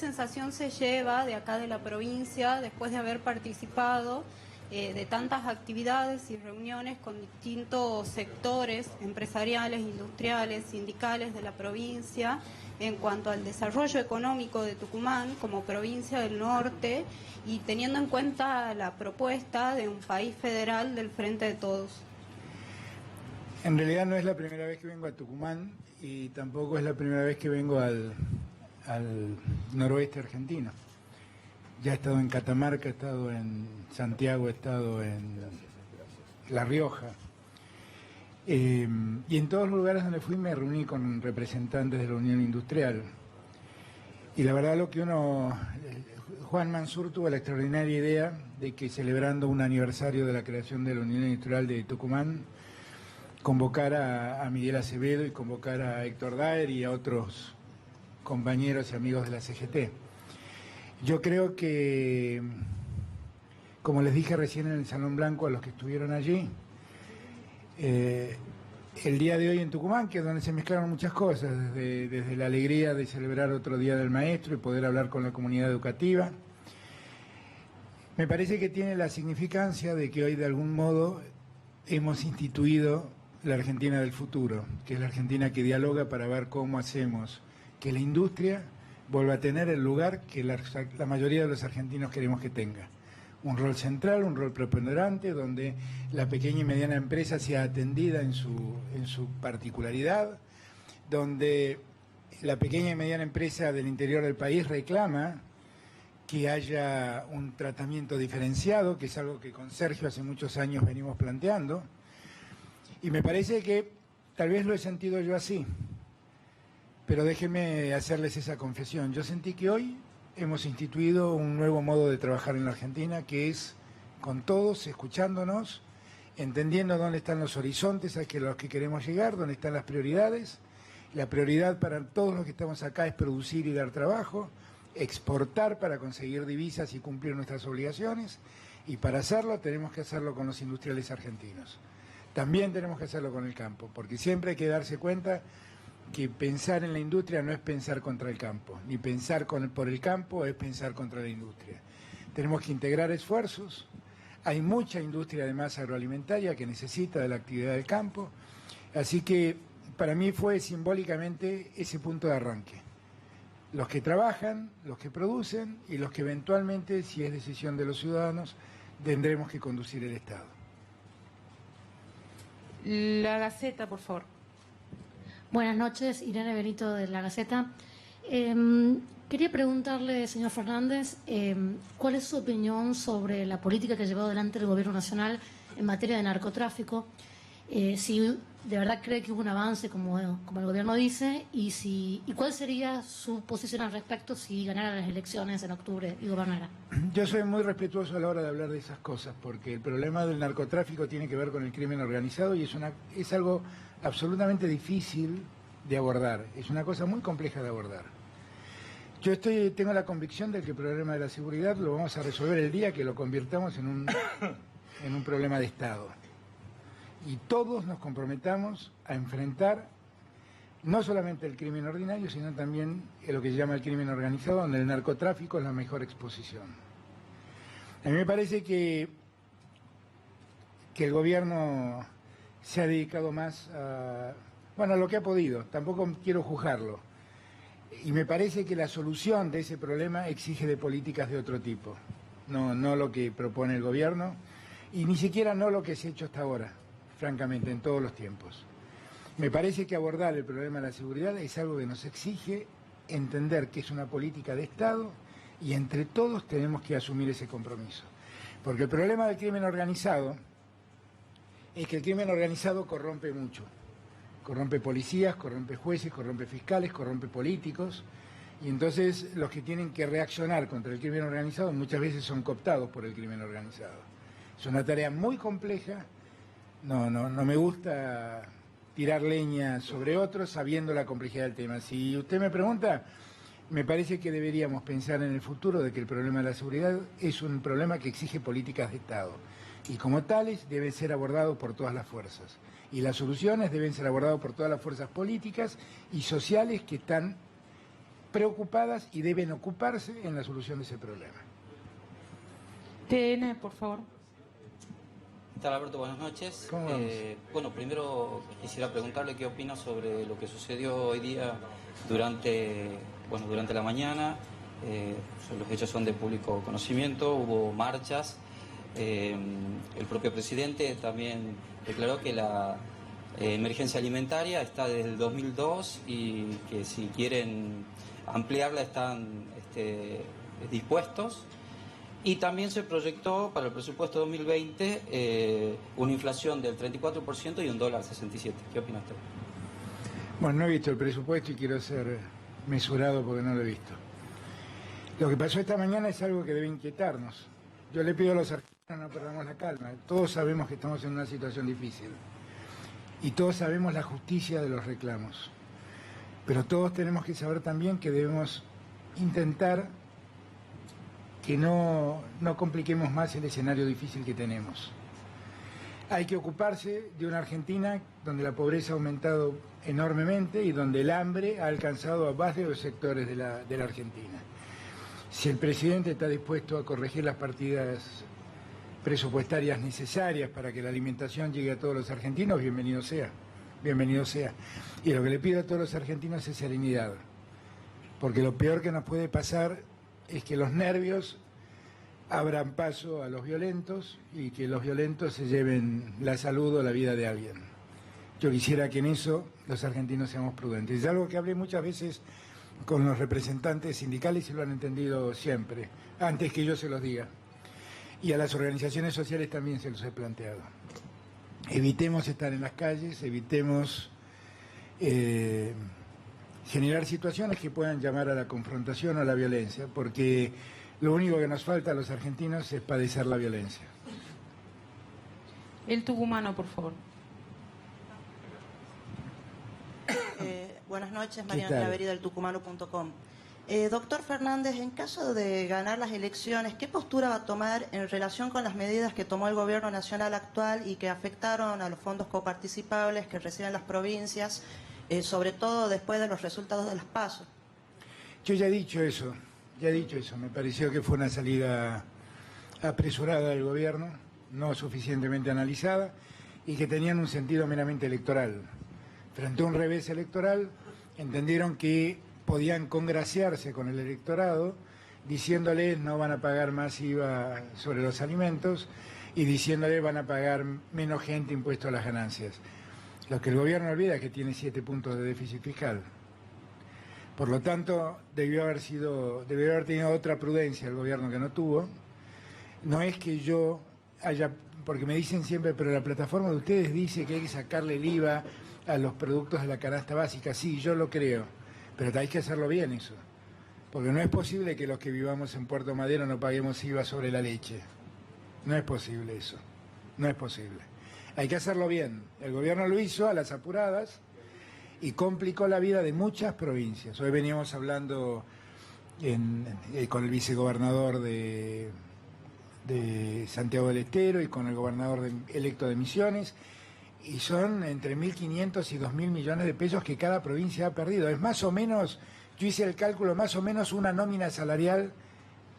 sensación se lleva de acá de la provincia después de haber participado de tantas actividades y reuniones con distintos sectores empresariales, industriales, sindicales de la provincia en cuanto al desarrollo económico de Tucumán como provincia del norte y teniendo en cuenta la propuesta de un país federal del Frente de Todos? En realidad no es la primera vez que vengo a Tucumán y tampoco es la primera vez que vengo al noroeste argentino. Ya he estado en Catamarca, he estado en Santiago, he estado en La Rioja. Y en todos los lugares donde fui me reuní con representantes de la Unión Industrial. Y la verdad Juan Mansur tuvo la extraordinaria idea de que celebrando un aniversario de la creación de la Unión Industrial de Tucumán, convocar a Miguel Acevedo y convocar a Héctor Daer y a otros compañeros y amigos de la CGT. Yo creo que, como les dije recién en el Salón Blanco a los que estuvieron allí, el día de hoy en Tucumán, que es donde se mezclaron muchas cosas, desde la alegría de celebrar otro Día del Maestro y poder hablar con la comunidad educativa, me parece que tiene la significancia de que hoy de algún modo hemos instituido la Argentina del futuro, que es la Argentina que dialoga para ver cómo hacemos que la industria vuelva a tener el lugar que la mayoría de los argentinos queremos que tenga. Un rol central, un rol preponderante, donde la pequeña y mediana empresa sea atendida en su particularidad, donde la pequeña y mediana empresa del interior del país reclama que haya un tratamiento diferenciado, que es algo que con Sergio hace muchos años venimos planteando, y me parece que tal vez lo he sentido yo así. Pero déjenme hacerles esa confesión. Yo sentí que hoy hemos instituido un nuevo modo de trabajar en la Argentina, que es con todos, escuchándonos, entendiendo dónde están los horizontes a los que queremos llegar, dónde están las prioridades. La prioridad para todos los que estamos acá es producir y dar trabajo, exportar para conseguir divisas y cumplir nuestras obligaciones, y para hacerlo tenemos que hacerlo con los industriales argentinos. También tenemos que hacerlo con el campo, porque siempre hay que darse cuenta que pensar en la industria no es pensar contra el campo, ni pensar por el campo es pensar contra la industria. Tenemos que integrar esfuerzos. Hay mucha industria además agroalimentaria que necesita de la actividad del campo, así que para mí fue simbólicamente ese punto de arranque. Los que trabajan, los que producen y los que eventualmente, si es decisión de los ciudadanos, tendremos que conducir el Estado. La Gaceta, por favor. Buenas noches, Irene Benito de La Gaceta. Quería preguntarle, señor Fernández, ¿cuál es su opinión sobre la política que ha llevado adelante el Gobierno Nacional en materia de narcotráfico? Si de verdad cree que hubo un avance, como el Gobierno dice, y cuál sería su posición al respecto si ganara las elecciones en octubre y gobernara. Yo soy muy respetuoso a la hora de hablar de esas cosas, porque el problema del narcotráfico tiene que ver con el crimen organizado y es algo absolutamente difícil de abordar, es una cosa muy compleja de abordar. Yo tengo la convicción de que el problema de la seguridad lo vamos a resolver el día que lo convirtamos en un problema de Estado. Y todos nos comprometamos a enfrentar no solamente el crimen ordinario, sino también lo que se llama el crimen organizado, donde el narcotráfico es la mejor exposición. A mí me parece que el gobierno se ha dedicado más a lo que ha podido, tampoco quiero juzgarlo. Y me parece que la solución de ese problema exige de políticas de otro tipo, no lo que propone el gobierno, y ni siquiera no lo que se ha hecho hasta ahora, francamente, en todos los tiempos. Me parece que abordar el problema de la seguridad es algo que nos exige entender que es una política de Estado y entre todos tenemos que asumir ese compromiso. Porque el problema del crimen organizado es que el crimen organizado corrompe mucho. Corrompe policías, corrompe jueces, corrompe fiscales, corrompe políticos. Y entonces los que tienen que reaccionar contra el crimen organizado muchas veces son cooptados por el crimen organizado. Es una tarea muy compleja. No me gusta tirar leña sobre otros sabiendo la complejidad del tema. Si usted me pregunta, me parece que deberíamos pensar en el futuro de que el problema de la seguridad es un problema que exige políticas de Estado y como tales debe ser abordado por todas las fuerzas. Y las soluciones deben ser abordadas por todas las fuerzas políticas y sociales que están preocupadas y deben ocuparse en la solución de ese problema. TN, por favor. ¿Qué tal, Alberto? Buenas noches. ¿Cómo vamos? Bueno, primero quisiera preguntarle qué opina sobre lo que sucedió hoy día durante la mañana. Los hechos son de público conocimiento, hubo marchas. El propio presidente también declaró que la emergencia alimentaria está desde el 2002 y que si quieren ampliarla están dispuestos. Y también se proyectó para el presupuesto 2020 una inflación del 34% y un dólar 67. ¿Qué opina usted? Bueno, no he visto el presupuesto y quiero ser mesurado porque no lo he visto. Lo que pasó esta mañana es algo que debe inquietarnos. Yo le pido a los argentinos no perdamos la calma. Todos sabemos que estamos en una situación difícil y todos sabemos la justicia de los reclamos. Pero todos tenemos que saber también que debemos intentar que no compliquemos más el escenario difícil que tenemos. Hay que ocuparse de una Argentina donde la pobreza ha aumentado enormemente y donde el hambre ha alcanzado a varios sectores de la Argentina. Si el presidente está dispuesto a corregir las partidas presupuestarias necesarias para que la alimentación llegue a todos los argentinos, bienvenido sea, bienvenido sea. Y lo que le pido a todos los argentinos es serenidad, porque lo peor que nos puede pasar es que los nervios abran paso a los violentos y que los violentos se lleven la salud o la vida de alguien. Yo quisiera que en eso los argentinos seamos prudentes. Es algo que hablé muchas veces con los representantes sindicales y lo han entendido siempre, antes que yo se los diga. Y a las organizaciones sociales también se los he planteado. Evitemos estar en las calles, evitemos generar situaciones que puedan llamar a la confrontación o a la violencia, porque lo único que nos falta a los argentinos es padecer la violencia. El tucumano, por favor. Buenas noches, ¿Qué Mariana tal? Claveri del tucumano.com. Doctor Fernández, en caso de ganar las elecciones, ¿qué postura va a tomar en relación con las medidas que tomó el gobierno nacional actual y que afectaron a los fondos coparticipables que reciben las provincias, sobre todo después de los resultados de las PASO? Yo ya he dicho eso, me pareció que fue una salida apresurada del gobierno, no suficientemente analizada y que tenían un sentido meramente electoral. Frente a un revés electoral, entendieron que podían congraciarse con el electorado diciéndoles no van a pagar más IVA sobre los alimentos y diciéndoles van a pagar menos gente impuesto a las ganancias. Lo que el gobierno olvida es que tiene 7 puntos de déficit fiscal. Por lo tanto, debió haber tenido otra prudencia el gobierno que no tuvo. No es que yo haya, porque me dicen siempre, pero la plataforma de ustedes dice que hay que sacarle el IVA a los productos de la canasta básica. Sí, yo lo creo, pero hay que hacerlo bien eso. Porque no es posible que los que vivamos en Puerto Madero no paguemos IVA sobre la leche. No es posible eso, no es posible. Hay que hacerlo bien. El gobierno lo hizo a las apuradas y complicó la vida de muchas provincias. Hoy veníamos hablando con el vicegobernador de Santiago del Estero y con el gobernador electo de Misiones, y son entre 1.500 y 2.000 millones de pesos que cada provincia ha perdido. Es más o menos, yo hice el cálculo, más o menos una nómina salarial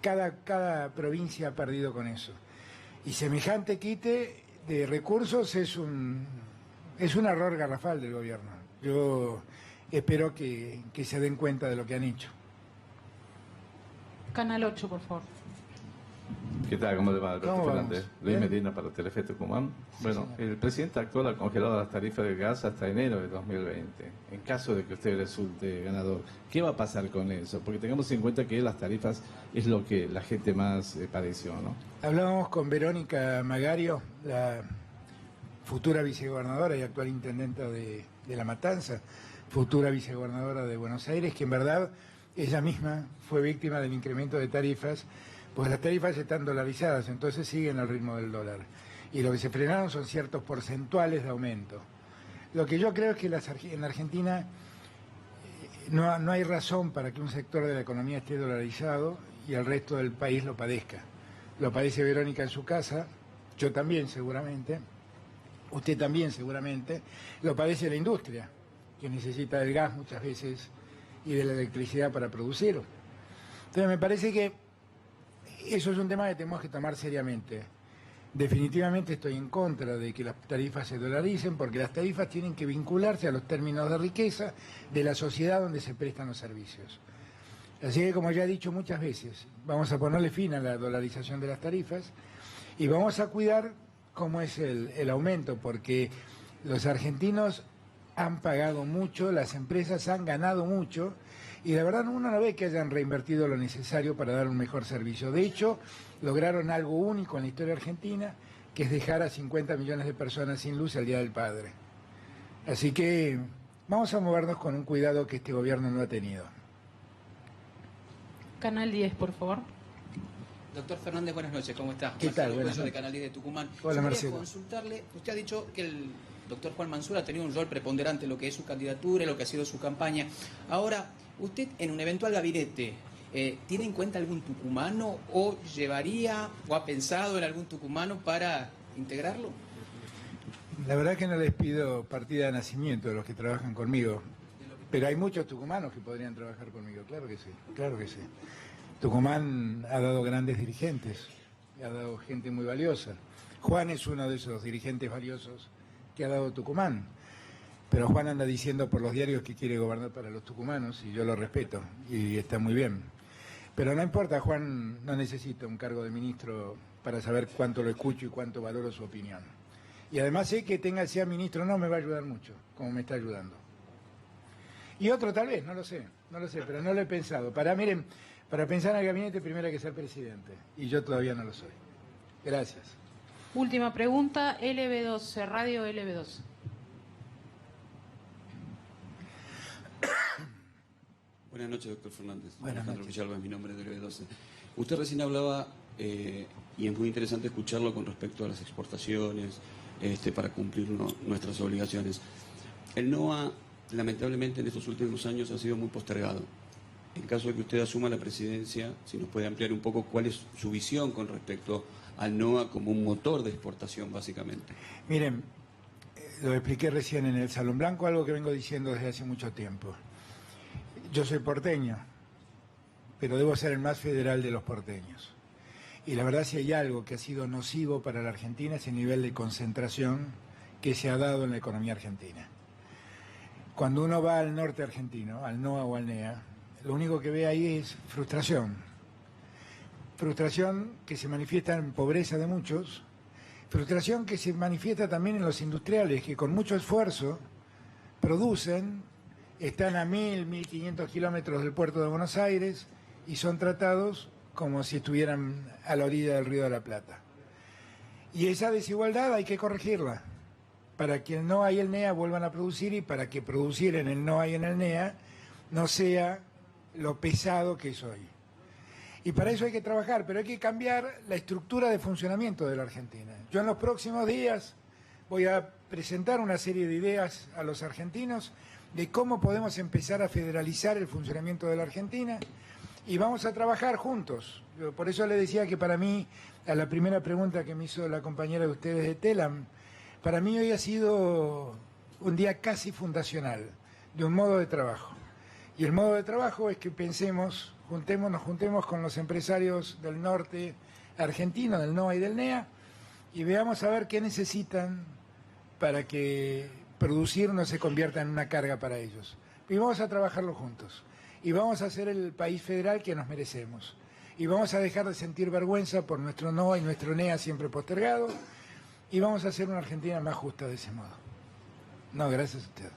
cada provincia ha perdido con eso. Y semejante quite de recursos es un error garrafal del gobierno. Yo espero que se den cuenta de lo que han hecho. Canal 8, por favor. ¿Qué tal? ¿Cómo le va, Alberto ¿Cómo Fernández? vamos? Luis ¿Bien? Medina para Telefe Tucumán. Sí, Bueno, señor. el presidente actual ha congelado las tarifas del gas hasta enero de 2020. En caso de que usted resulte ganador, ¿qué va a pasar con eso? Porque tengamos en cuenta que las tarifas es lo que la gente más padeció, ¿no? Hablábamos con Verónica Magario, la futura vicegobernadora y actual intendenta de La Matanza, futura vicegobernadora de Buenos Aires, que en verdad ella misma fue víctima del incremento de tarifas, pues las tarifas están dolarizadas, entonces siguen al ritmo del dólar. Y lo que se frenaron son ciertos porcentuales de aumento. Lo que yo creo es que en Argentina no hay razón para que un sector de la economía esté dolarizado y el resto del país lo padezca. Lo padece Verónica en su casa, yo también seguramente, usted también seguramente, lo padece la industria, que necesita del gas muchas veces y de la electricidad para producir. Entonces me parece que eso es un tema que tenemos que tomar seriamente. Definitivamente estoy en contra de que las tarifas se dolaricen, porque las tarifas tienen que vincularse a los términos de riqueza de la sociedad donde se prestan los servicios. Así que, como ya he dicho muchas veces, vamos a ponerle fin a la dolarización de las tarifas y vamos a cuidar cómo es el aumento, porque los argentinos han pagado mucho, las empresas han ganado mucho, y la verdad uno no ve que hayan reinvertido lo necesario para dar un mejor servicio. De hecho, lograron algo único en la historia argentina, que es dejar a 50 millones de personas sin luz el Día del Padre. Así que vamos a movernos con un cuidado que este gobierno no ha tenido. Canal 10, por favor. Doctor Fernández, buenas noches, ¿cómo está? ¿Qué tal? Marcelo Buenas Cuello, de noches. Canal 10 de Tucumán. Hola, Yo Marcelo. quería consultarle, usted ha dicho que el doctor Juan Mansur ha tenido un rol preponderante en lo que es su candidatura, en lo que ha sido su campaña. Ahora, usted en un eventual gabinete, ¿tiene en cuenta algún tucumano o llevaría o ha pensado en algún tucumano para integrarlo? La verdad que no les pido partida de nacimiento de los que trabajan conmigo, pero hay muchos tucumanos que podrían trabajar conmigo, claro que sí, claro que sí. Tucumán ha dado grandes dirigentes, ha dado gente muy valiosa. Juan es uno de esos dirigentes valiosos que ha dado Tucumán, pero Juan anda diciendo por los diarios que quiere gobernar para los tucumanos y yo lo respeto y está muy bien. Pero no importa, Juan no necesita un cargo de ministro para saber cuánto lo escucho y cuánto valoro su opinión. Y además sé que sea ministro no me va a ayudar mucho, como me está ayudando. Y otro tal vez, no lo sé, pero no lo he pensado. Miren, para pensar en el gabinete primero hay que ser presidente, y yo todavía no lo soy. Gracias. Última pregunta, LB12, Radio LB12. Buenas noches, doctor Fernández. Buenas Alejandro noches. Villalba es mi nombre, de LB12. Usted recién hablaba, y es muy interesante escucharlo con respecto a las exportaciones, para cumplir nuestras obligaciones. El NOA, lamentablemente, en estos últimos años ha sido muy postergado. En caso de que usted asuma la presidencia, si nos puede ampliar un poco cuál es su visión con respecto al NOA como un motor de exportación, básicamente. Miren, lo expliqué recién en el Salón Blanco, algo que vengo diciendo desde hace mucho tiempo. Yo soy porteño, pero debo ser el más federal de los porteños. Y la verdad, si hay algo que ha sido nocivo para la Argentina es el nivel de concentración que se ha dado en la economía argentina. Cuando uno va al norte argentino, al NOA o al NEA, lo único que ve ahí es frustración. Frustración que se manifiesta en pobreza de muchos, frustración que se manifiesta también en los industriales que con mucho esfuerzo producen, están a 1.500 kilómetros del puerto de Buenos Aires y son tratados como si estuvieran a la orilla del Río de la Plata. Y esa desigualdad hay que corregirla para que el NOA y el NEA vuelvan a producir y para que producir en el NOA y en el NEA no sea lo pesado que es hoy. Y para eso hay que trabajar, pero hay que cambiar la estructura de funcionamiento de la Argentina. Yo en los próximos días voy a presentar una serie de ideas a los argentinos de cómo podemos empezar a federalizar el funcionamiento de la Argentina y vamos a trabajar juntos. Por eso le decía que para mí, a la primera pregunta que me hizo la compañera de ustedes de Telam, para mí hoy ha sido un día casi fundacional de un modo de trabajo. Y el modo de trabajo es que pensemos, nos juntemos con los empresarios del norte argentino, del NOA y del NEA, y veamos a ver qué necesitan para que producir no se convierta en una carga para ellos. Y vamos a trabajarlo juntos. Y vamos a hacer el país federal que nos merecemos. Y vamos a dejar de sentir vergüenza por nuestro NOA y nuestro NEA siempre postergado. Y vamos a hacer una Argentina más justa de ese modo. No, gracias a usted.